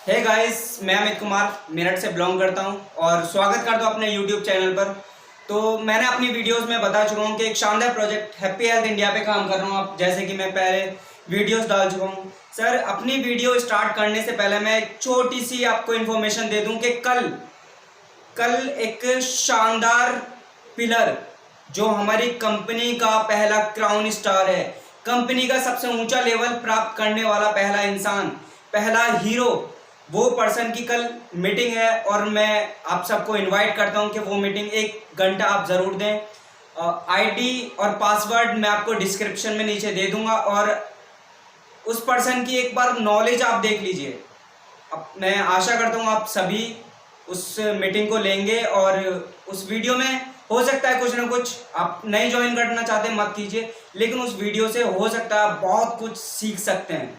Hey guys, मैं अमित कुमार मेरठ से belong करता हूं और स्वागत करता हूं अपने यूट्यूब चैनल पर। तो मैंने अपनी वीडियोस में बता चुका हूं कि एक शानदार प्रोजेक्ट हैप्पी हेल्थ इंडिया पे काम कर रहा हूं। अब जैसे कि मैं पहले वीडियोस डाल चुका हूं। सर, अपनी वीडियो स्टार्ट करने से पहले मैं एक छोटी सी आपको इन्फॉर्मेशन दे दूं कि कल एक शानदार पिलर जो हमारी कंपनी का पहला क्राउन स्टार है, कंपनी का सबसे ऊंचा लेवल प्राप्त करने वाला पहला इंसान, पहला हीरो, वो पर्सन की कल मीटिंग है और मैं आप सबको इनवाइट करता हूं कि वो मीटिंग 1 घंटा आप ज़रूर दें। आईडी और पासवर्ड मैं आपको डिस्क्रिप्शन में नीचे दे दूंगा और उस पर्सन की एक बार नॉलेज आप देख लीजिए। अब मैं आशा करता हूं आप सभी उस मीटिंग को लेंगे और उस वीडियो में हो सकता है कुछ ना कुछ आप नहीं ज्वाइन करना चाहते मत कीजिए, लेकिन उस वीडियो से हो सकता है आप बहुत कुछ सीख सकते हैं,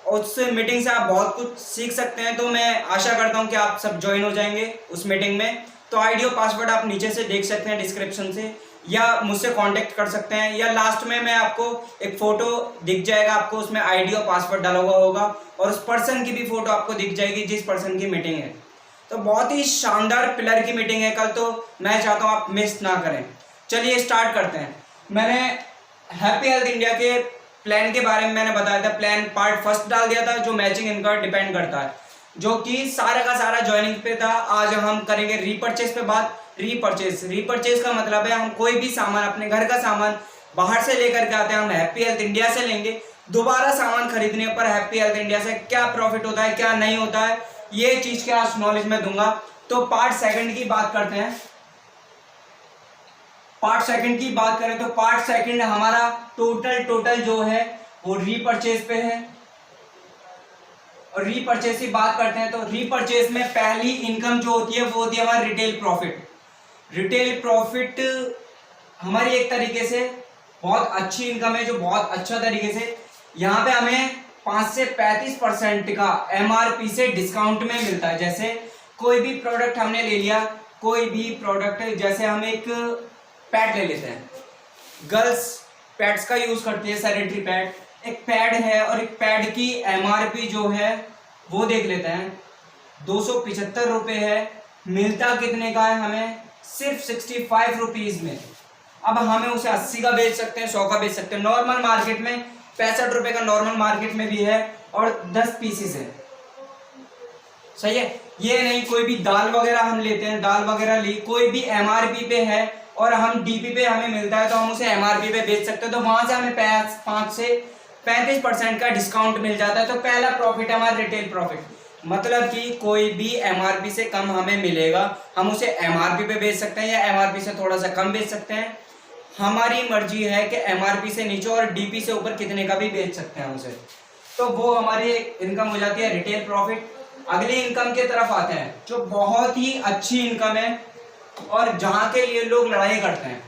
उस मीटिंग से आप बहुत कुछ सीख सकते हैं। तो मैं आशा करता हूं कि आप सब ज्वाइन हो जाएंगे उस मीटिंग में। तो आईडी और पासवर्ड आप नीचे से देख सकते हैं डिस्क्रिप्शन से, या मुझसे कांटेक्ट कर सकते हैं, या लास्ट में मैं आपको एक फ़ोटो दिख जाएगा, आपको उसमें आईडी और पासवर्ड डाला हुआ होगा और उस पर्सन की भी फ़ोटो आपको दिख जाएगी जिस पर्सन की मीटिंग है। तो बहुत ही शानदार पिलर की मीटिंग है कल, तो मैं चाहता हूँ आप मिस ना करें। चलिए स्टार्ट करते हैं। मैंने हैप्पी हेल्थ इंडिया के प्लान के बारे में मैंने बताया था, प्लान पार्ट फर्स्ट डाल दिया था जो मैचिंग इनका डिपेंड करता है, जो कि सारा का सारा ज्वाइनिंग पे था। आज हम करेंगे रीपरचेज पे बात। रीपरचेज का मतलब है हम कोई भी सामान, अपने घर का सामान बाहर से लेकर के आते हैं, हम हैप्पी हेल्थ इंडिया से लेंगे। दोबारा सामान खरीदने पर हैप्पी हेल्थ इंडिया से क्या प्रॉफिट होता है, क्या नहीं होता है, ये चीज के आज नॉलेज में दूंगा। तो पार्ट सेकंड की बात करते हैं। पार्ट सेकंड की बात करें तो पार्ट सेकंड हमारा टोटल जो है वो रीपरचेज पे है। और रीपरचेज की बात करते हैं तो रीपरचेज में पहली इनकम जो होती है वो होती है हमारी रिटेल प्रॉफिट। रिटेल प्रॉफिट हमारी एक तरीके से बहुत अच्छी इनकम है, जो बहुत अच्छा तरीके से यहाँ पे हमें 5 से 35% का एमआरपी से डिस्काउंट में मिलता है। जैसे कोई भी प्रोडक्ट हमने ले लिया, कोई भी प्रोडक्ट, जैसे हम एक पैड ले लेते हैं, गर्ल्स पैड्स का यूज करती है, सैनिटरी पैड, एक पैड है और एक पैड की एमआरपी जो है वो देख लेते हैं, 275 रुपये है। मिलता कितने का है हमें? सिर्फ 65 रुपीज में। अब हमें उसे 80 का बेच सकते हैं, 100 का बेच सकते हैं। नॉर्मल मार्केट में 65 रुपये का नॉर्मल मार्केट में भी है और 10 पीसेस है। सही है। ये नहीं कोई भी दाल वगैरह हम लेते हैं, दाल वगैरह ली, कोई भी एमआरपी पे है और हम डीपी पे हमें मिलता है तो हम उसे एमआरपी पे बेच सकते हैं, तो वहां से हमें 5 से 35% का डिस्काउंट मिल जाता है। तो पहला प्रॉफिट है हमारा रिटेल प्रॉफिट, मतलब कि कोई भी एमआरपी से कम हमें मिलेगा, हम उसे एमआरपी पे बेच सकते हैं या एमआरपी से थोड़ा सा कम बेच सकते हैं। हमारी मर्जी है कि एमआरपी से नीचे और डीपी से ऊपर कितने का भी बेच सकते हैं उसे। तो वो हमारी इनकम हो जाती है रिटेल प्रॉफिट। अगली इनकम की तरफ आते हैं जो बहुत ही अच्छी इनकम है और जहां के लिए लोग लड़ाई करते हैं।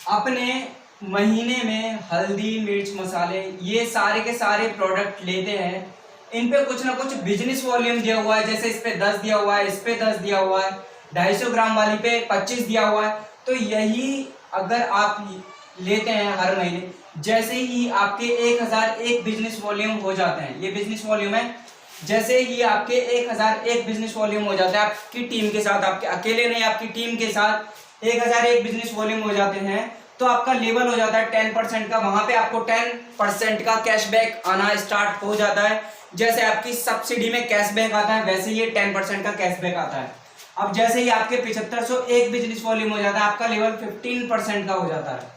अपने महीने में हल्दी, मिर्च, मसाले, ये सारे के सारे प्रोडक्ट लेते हैं, इन पे कुछ ना कुछ बिजनेस वॉल्यूम दिया हुआ है। जैसे इस पे 10 दिया हुआ है, इस पे 10 दिया हुआ है, 250 ग्राम वाली पे 25 दिया हुआ है। तो यही अगर आप लेते हैं हर महीने, जैसे ही आपके 1001 बिजनेस वॉल्यूम हो जाते हैं, ये बिजनेस वॉल्यूम है, जैसे ही आपके 1001 बिजनेस वॉल्यूम हो जाता है आपकी टीम के साथ, आपके अकेले नहीं, आपकी टीम के साथ 1001 बिजनेस वॉल्यूम हो जाते हैं, तो आपका लेवल हो जाता है 10% का। वहां पे आपको 10% का कैशबैक आना स्टार्ट हो जाता है। जैसे आपकी सब्सिडी में कैशबैक आता है, वैसे ये 10% का कैशबैक आता है। अब जैसे ही आपके 7501 बिजनेस वॉल्यूम हो जाता है, आपका लेवल 15% का हो जाता है।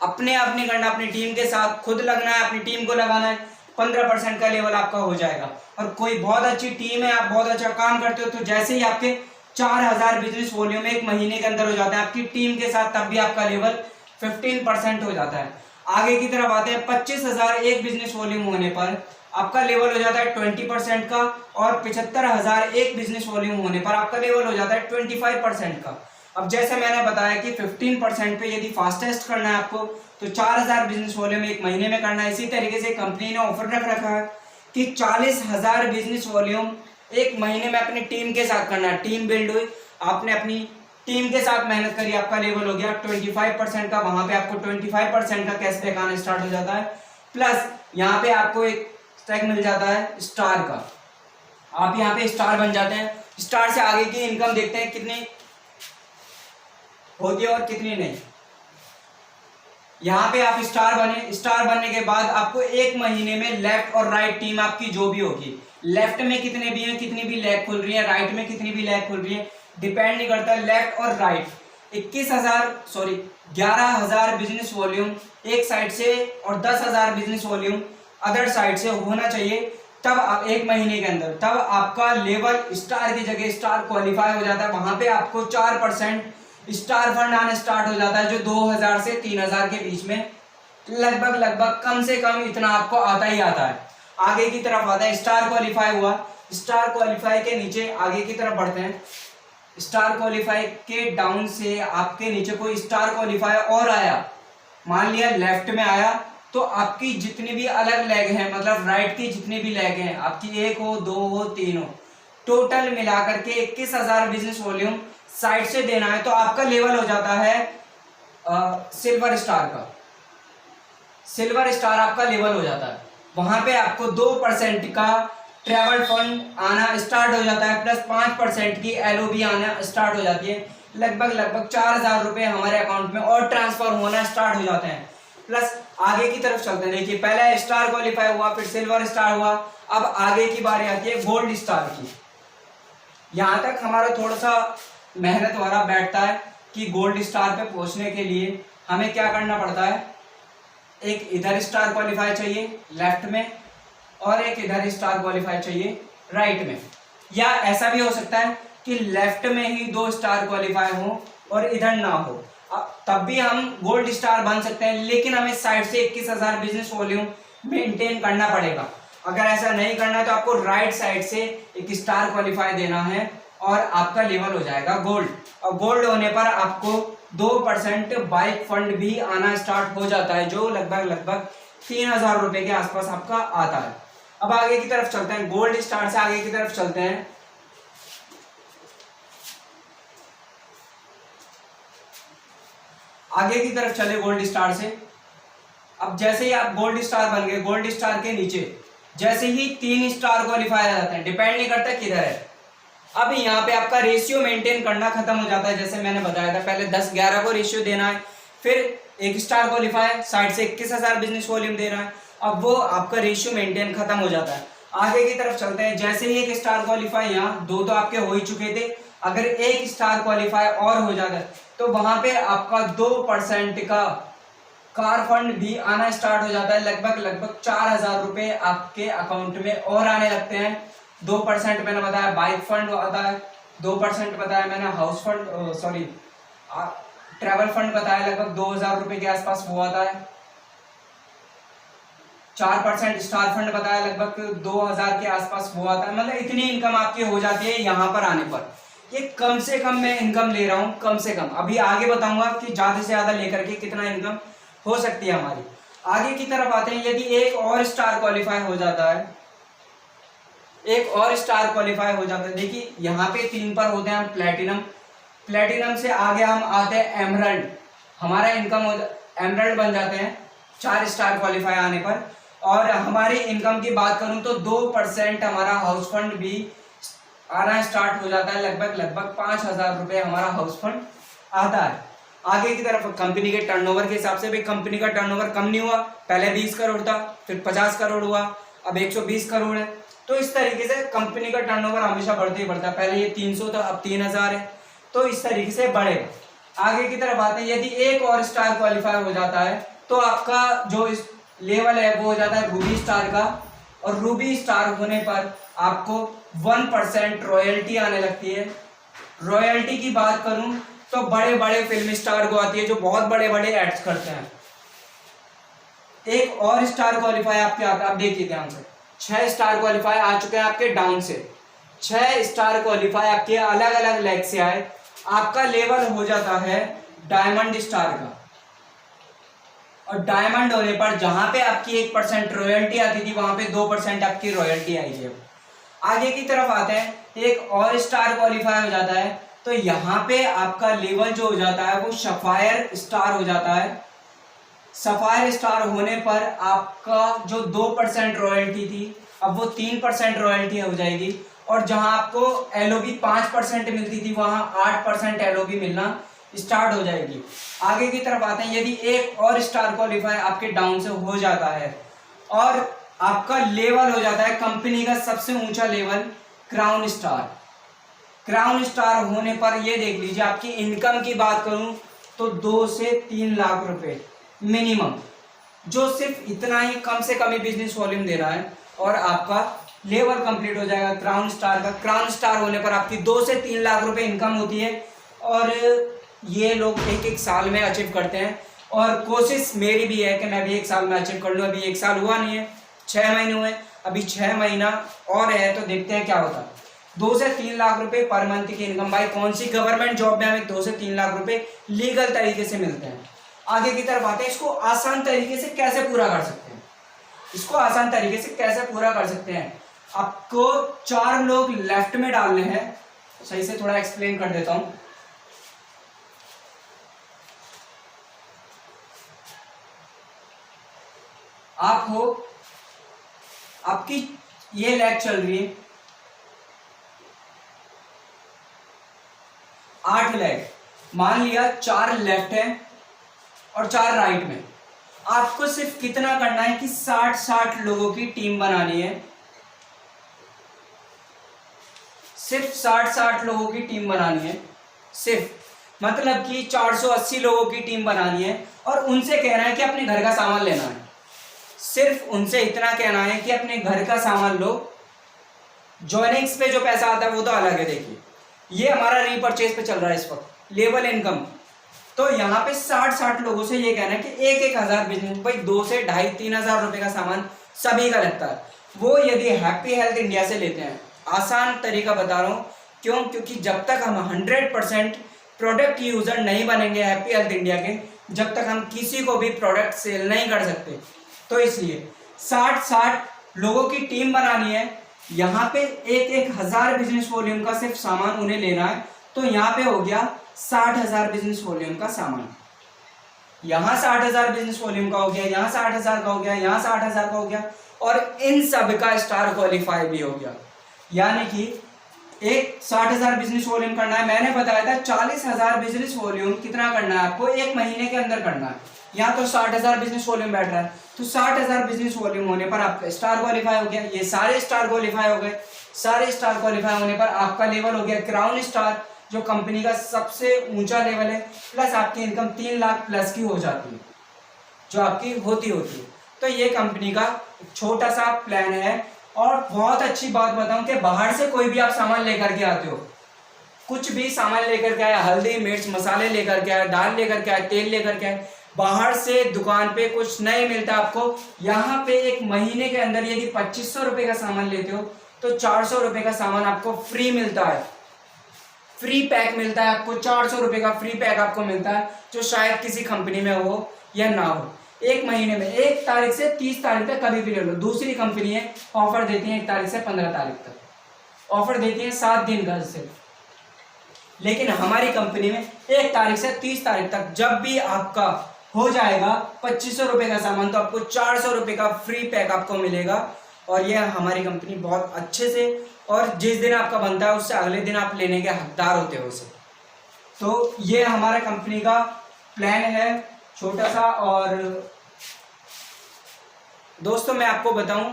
अपने आप नहीं करना, अपनी टीम के साथ खुद लगना है, अपनी टीम को लगाना है, 15% का लेवल आपका हो जाएगा। और कोई बहुत अच्छी टीम है, आप बहुत अच्छा काम करते हो, तो जैसे ही आपके 4000 बिजनेस वॉल्यूम एक महीने के अंदर हो जाता है आपकी टीम के साथ, तब भी आपका लेवल 15% हो जाता है। आगे की तरफ आते हैं, 25001 बिजनेस वॉल्यूम होने पर आपका लेवल हो जाता है 20% का, और 75001 बिजनेस वॉल्यूम होने पर आपका लेवल हो जाता है 25% का। अब जैसे मैंने बताया कि 15% पे यदि फास्टेस्ट करना है आपको, तो 4000 बिजनेस वॉल्यूम एक महीने में करना है। इसी तरीके से कंपनी ने ऑफर रख रखा है कि 40000 बिजनेस वॉल्यूम एक महीने में अपनी टीम के साथ करना है। टीम बिल्ड हुई, आपने अपनी टीम के साथ मेहनत करी, आपका लेवल हो गया 25% का, वहां पे आपको 25% का कैशबैक आना स्टार्ट हो जाता है। प्लस यहाँ पे आपको एक टैग मिल जाता है स्टार का। आप यहाँ पे स्टार बन जाते हैं। स्टार से आगे की इनकम देखते हैं कितनी होती है और कितनी नहीं। यहाँ पे आप स्टार बने, स्टार बनने के बाद आपको एक महीने में लेफ्ट और राइट टीम आपकी जो भी होगी, लेफ्ट में कितने भी हैं, कितनी भी लैग खुल रही है, राइट में कितनी भी लैग खुल रही है, डिपेंड नहीं करता। लेफ्ट और राइट 11,000 बिजनेस वॉल्यूम एक साइड से और 10,000 बिजनेस वॉल्यूम अदर साइड से होना चाहिए, तब आप एक महीने के अंदर, तब आपका लेवल स्टार की जगह स्टार क्वालिफाई हो जाता है। वहां पे आपको 4% स्टार फंड आना स्टार्ट हो जाता है, जो 2,000 से 3,000 के बीच में लगभग कम से कम इतना आपको आता ही आता है। आगे की तरफ आता है स्टार क्वालिफाई हुआ, स्टार क्वालिफाई के नीचे आगे की तरफ बढ़ते हैं। स्टार क्वालिफाई के डाउन से आपके नीचे कोई स्टार क्वालिफाई और आया, मान लिया लेफ्ट में आया, तो आपकी जितनी भी अलग लेग हैं, मतलब राइट की जितनी भी लेग हैं, आपकी 1 हो 2 हो 3 हो, टोटल मिलाकर के 21,000 बिजनेस वॉल्यूम साइड से देना है, तो आपका लेवल हो जाता है सिल्वर स्टार का। सिल्वर स्टार आपका लेवल हो जाता है। वहां पे आपको 2% का ट्रैवल फंड आना स्टार्ट हो जाता है, प्लस 5% की LOB आना स्टार्ट हो जाती है। लगभग 4,000 रुपए हमारे अकाउंट में और ट्रांसफर होना स्टार्ट हो जाते हैं। प्लस आगे की तरफ चलते हैं। देखिए, पहले स्टार क्वालिफाई हुआ, फिर सिल्वर स्टार हुआ, अब आगे की बारी आती है गोल्ड स्टार की। यहां तक हमारा थोड़ा सा मेहनत वाला बैठता है कि गोल्ड स्टार पे पहुंचने के लिए हमें क्या करना पड़ता है। एक इधर स्टार क्वालिफाई चाहिए लेफ्ट में, और एक इधर स्टार क्वालिफाई चाहिए राइट में। या ऐसा भी हो सकता है कि लेफ्ट में ही 2 स्टार क्वालिफाई हो और इधर ना हो, तब भी हम गोल्ड स्टार बन सकते हैं, लेकिन हमें साइड से 21,000 बिजनेस वॉल्यूम मेंटेन करना पड़ेगा। अगर ऐसा नहीं करना है तो आपको राइट साइड से एक स्टार क्वालिफाई देना है और आपका लेवल हो जाएगा गोल्ड। और गोल्ड होने पर आपको 2% बाइक फंड भी आना स्टार्ट हो जाता है, जो लगभग 3,000 रुपए के आसपास आपका आता है। अब आगे की तरफ चलते हैं, गोल्ड स्टार से आगे की तरफ चलते हैं। आगे की तरफ चले गोल्ड स्टार से। अब जैसे ही आप गोल्ड स्टार बन गए, गोल्ड स्टार के नीचे जैसे ही 3 स्टार क्वालिफाई आ जाते हैं, डिपेंड नहीं करता किधर है। अब यहाँ पे आपका रेशियो मेंटेन करना खत्म हो जाता है। जैसे मैंने बताया था, पहले 10-11 को रेशियो देना है, फिर 1 स्टार क्वालिफाई साइड से 21,000 बिजनेस वॉल्यूम देना है। अब वो आपका रेशियो मेंटेन खत्म हो जाता है। आगे की तरफ चलते हैं। जैसे ही 1 स्टार क्वालिफाई, यहाँ 2 तो आपके हो ही चुके थे, अगर 1 स्टार क्वालिफाई और हो जाता है तो वहां पे आपका 2% का कार फंड भी आना स्टार्ट हो जाता है। लगभग 4,000 रुपए आपके अकाउंट में और आने लगते हैं। 2% मैंने बताया बाइक फंड आता है, 2% बताया मैंने हाउस फंड ट्रैवल फंड बताया, लगभग 2,000 रुपए के आसपास वो आता है। 4% स्टार फंड बताया, लगभग 2,000 के आसपास वो आता है। मतलब इतनी इनकम आपकी हो जाती है यहाँ पर आने पर। ये कम से कम मैं इनकम ले रहा हूँ, कम से कम। अभी आगे बताऊंगा कि ज्यादा से ज्यादा लेकर के कितना इनकम हो सकती है हमारी। आगे की तरफ आते हैं। यदि एक और स्टार क्वालिफाई हो जाता है, एक और स्टार क्वालिफाई हो जाता है, देखिए यहाँ पे 3 पर होते हैं हम प्लेटिनम। प्लेटिनम से आगे हम आते हैं एमरल्ड। हमारा इनकम एमरल्ड बन जाते हैं 4 स्टार क्वालिफाई आने पर। और हमारी इनकम की बात करूं तो 2% हमारा हाउस फंड भी आना स्टार्ट हो जाता है। लगभग 5,000 रुपए हमारा हाउस फंड आता है। आगे की तरफ कंपनी के टर्नओवर के हिसाब से भी कंपनी का टर्नओवर कम नहीं हुआ। पहले 20 करोड़ था, फिर 50 करोड़ हुआ, अब 120 करोड़ है। तो इस तरीके से कंपनी का टर्नओवर हमेशा बढ़ते ही बढ़ता है। पहले ये 300 था, अब 3,000 है, तो इस तरीके से बढ़ेगा। आगे की तरफ आते हैं। यदि एक और स्टार क्वालिफाई हो जाता है तो आपका जो इस लेवल है वो हो जाता है रूबी स्टार का। और रूबी स्टार होने पर आपको 1% रॉयल्टी आने लगती है। रॉयल्टी की बात करूं तो बड़े बड़े फिल्म स्टार को आती है, जो बहुत बड़े बड़े एड्स करते हैं। एक और स्टार क्वालिफाई आपके आता है। आप देखिए ध्यान से, 6 स्टार क्वालिफाई आ चुके हैं आपके डाउन से। 6 स्टार क्वालिफाई आपके अलग अलग लेग से आए, आपका लेवल हो जाता है डायमंड स्टार का। और डायमंड होने पर जहां पे आपकी 1% रॉयल्टी आती थी, वहां पे 2% आपकी रॉयल्टी आई है। आगे की तरफ आते हैं। एक और स्टार क्वालिफाई हो जाता है तो यहाँ पे आपका लेवल जो हो जाता है वो सफायर स्टार हो जाता है। सफायर स्टार होने पर आपका जो 2% रॉयल्टी थी अब वो 3% रॉयल्टी हो जाएगी, और जहां आपको एलओबी 5% मिलती थी वहां 8% एलओबी मिलना स्टार्ट हो जाएगी। आगे की तरफ आते हैं, यदि एक और स्टार क्वालिफाई आपके डाउन से हो जाता है और आपका लेवल हो जाता है कंपनी का सबसे ऊंचा level crown star. Crown star होने पर ये देख लीजिए, आपकी इनकम की बात करूं तो 2 से 3 लाख रुपए मिनिमम, जो सिर्फ इतना ही कम से कम ही बिजनेस वॉल्यूम दे रहा है और आपका लेवल कंप्लीट हो जाएगा क्राउन स्टार का। क्राउन स्टार होने पर आपकी 2 से 3 लाख रुपए इनकम होती है और ये लोग एक साल में अचीव करते हैं, और कोशिश मेरी भी है कि मैं भी 1 साल में अचीव कर लूँ। अभी 1 साल हुआ नहीं है, 6 महीने हुए, अभी 6 महीना और है, तो देखते हैं क्या होता है। 2 से 3 लाख रुपए पर मंथ की इनकम, भाई कौन सी गवर्नमेंट जॉब में हमें 2 से 3 लाख रुपए लीगल तरीके से मिलते हैं। आगे की तरफ आते हैं, इसको आसान तरीके से कैसे पूरा कर सकते हैं। इसको आसान तरीके से कैसे पूरा कर सकते हैं, आपको 4 लोग लेफ्ट में डालने हैं। सही से थोड़ा एक्सप्लेन कर देता हूं। आप हो, आपकी ये लेग चल रही है, 8 लेग, मान लिया 4 लेफ्ट है और 4 राइट में। आपको सिर्फ कितना करना है कि 60-60 लोगों की टीम बनानी है, सिर्फ 60-60 लोगों की टीम बनानी है, सिर्फ मतलब कि 480 लोगों की टीम बनानी है, और उनसे कहना है कि अपने घर का सामान लेना है। सिर्फ उनसे इतना कहना है कि अपने घर का सामान लो। जॉइनिंग्स पे जो पैसा आता है वो तो अलग है। देखिए ये हमारा रीपरचेज पे चल रहा है इस वक्त, लेवल इनकम। तो यहाँ पे 60-60 लोगों से ये कहना है कि 1-1 हज़ार बिजनेस, भाई 2 से 2.5-3 हज़ार रुपए का सामान सभी का लगता है। वो यदि हैप्पी हेल्थ इंडिया से लेते हैं, आसान तरीका बता रहा हूँ, क्यों? क्योंकि जब तक हम 100% प्रोडक्ट यूजर नहीं बनेंगे हैप्पी हेल्थ इंडिया के, जब तक हम किसी को भी प्रोडक्ट सेल नहीं कर सकते। तो इसलिए 60-60 लोगों की टीम बनानी है। यहाँ पे 1-1 हज़ार बिजनेस वॉल्यूम का सिर्फ सामान उन्हें लेना है। तो यहाँ पे हो गया 60,000 बिजनेस वॉल्यूम का सामान, यहाँ 60,000 बिजनेस वॉल्यूम का हो गया, यहाँ 60,000 का हो गया, यहाँ 60,000 का हो गया, और इन सब का स्टार क्वालिफाई भी हो गया। यानी कि एक 60,000 बिजनेस वॉल्यूम करना है, मैंने बताया था 40,000 बिजनेस वॉल्यूम कितना करना है आपको, 1 महीने के अंदर करना है। यहाँ तो 60,000 बिजनेस वॉल्यूम बैठ रहा है, तो 60,000 बिजनेस वॉल्यूम होने पर आपका स्टार क्वालिफाई हो गया। ये सारे स्टार क्वालिफाई हो गए। सारे स्टार क्वालिफाई होने पर आपका लेवल हो गया क्राउन स्टार, जो कंपनी का सबसे ऊंचा लेवल है, प्लस आपकी इनकम 3 लाख प्लस की हो जाती है, जो आपकी होती है। तो ये कंपनी का छोटा सा प्लान है। और बहुत अच्छी बात बताऊं कि बाहर से कोई भी आप सामान लेकर के आते हो, कुछ भी सामान लेकर के आए, हल्दी मिर्च मसाले लेकर के आए, दाल लेकर के आए, तेल लेकर के आए, बाहर से दुकान पे कुछ नहीं मिलता आपको। यहाँ पे 1 महीने के अंदर यदि 2500 रुपए का सामान लेते हो तो 400 रुपए का सामान आपको फ्री मिलता है, फ्री पैक मिलता है आपको। 400 रुपए का फ्री पैक आपको मिलता है, जो शायद किसी कंपनी में हो या ना हो। 1 महीने में 1 तारीख से 30 तारीख तक कभी भी ले लो। दूसरी कंपनी है ऑफर देती है 1 तारीख से 15 तारीख तक, ऑफर देती है 7 दिन का सिर्फ। लेकिन हमारी कंपनी में 1 तारीख से 30 तारीख तक जब भी आपका हो जाएगा 2500 रुपए का सामान, तो आपको 400 रुपए का फ्री पैक आपको मिलेगा। और यह हमारी कंपनी बहुत अच्छे से, और जिस दिन आपका बनता है उससे अगले दिन आप लेने के हकदार होते हो उसे। तो ये हमारा कंपनी का प्लान है छोटा सा। और दोस्तों मैं आपको बताऊं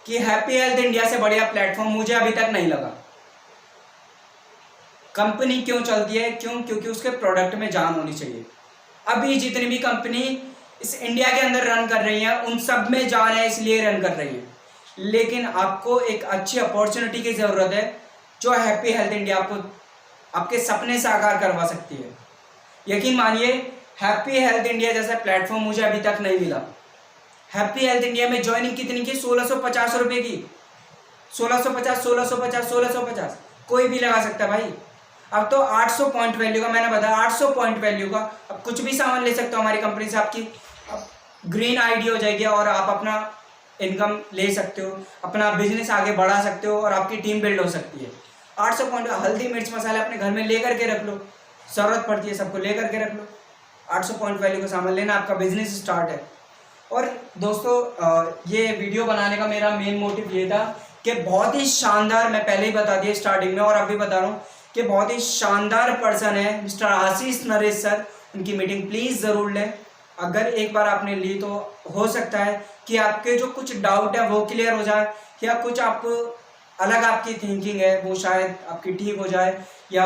कि हैप्पी हेल्थ इंडिया से बढ़िया प्लेटफॉर्म मुझे अभी तक नहीं लगा। कंपनी क्यों चलती है? क्योंकि उसके प्रोडक्ट में जान होनी चाहिए। अभी जितनी भी कंपनी इस इंडिया के अंदर रन कर रही है उन सब में जान है, इसलिए रन कर रही है। लेकिन आपको एक अच्छी अपॉर्चुनिटी की ज़रूरत है, जो हैप्पी हेल्थ इंडिया आपको आपके सपने साकार करवा सकती है। यकीन मानिए हैप्पी हेल्थ इंडिया जैसा प्लेटफॉर्म मुझे अभी तक नहीं मिला। हैप्पी हेल्थ इंडिया में ज्वाइनिंग कितनी की? 1650 रुपये की। 1650 कोई भी लगा सकता है भाई। अब तो 800 पॉइंट वैल्यू का, मैंने बताया 800 पॉइंट वैल्यू का, अब कुछ भी सामान ले सकते हो हमारी कंपनी से। आपकी ग्रीन आईडी हो जाएगी और आप अपना इनकम ले सकते हो, अपना बिजनेस आगे बढ़ा सकते हो और आपकी टीम बिल्ड हो सकती है। 800 पॉइंट हल्दी मिर्च मसाले अपने घर में लेकर के रख लो, ज़रूरत पड़ती है सबको, लेकर के रख लो। 800 पॉइंट वैल्यू का सामान लेना, आपका बिजनेस स्टार्ट है। और दोस्तों ये वीडियो बनाने का मेरा मेन मोटिव ये था कि बहुत ही शानदार, मैं पहले ही बता दिया स्टार्टिंग में और अभी बता रहा हूँ कि बहुत ही शानदार पर्सन है मिस्टर आशीष नरेश सर। उनकी मीटिंग प्लीज़ ज़रूर लें। अगर एक बार आपने ली तो हो सकता है कि आपके जो कुछ डाउट है वो क्लियर हो जाए, या कुछ आप अलग आपकी थिंकिंग है वो शायद आपकी ठीक हो जाए, या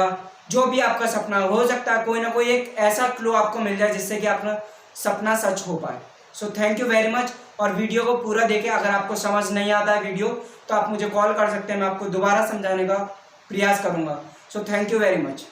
जो भी आपका सपना हो सकता है कोई ना कोई एक ऐसा क्लू आपको मिल जाए जिससे कि अपना सपना सच हो पाए। So thank you very much. और वीडियो को पूरा देखें। अगर आपको समझ नहीं आता है वीडियो तो आप मुझे कॉल कर सकते हैं, मैं आपको दोबारा समझाने का प्रयास करूँगा। So thank you very much.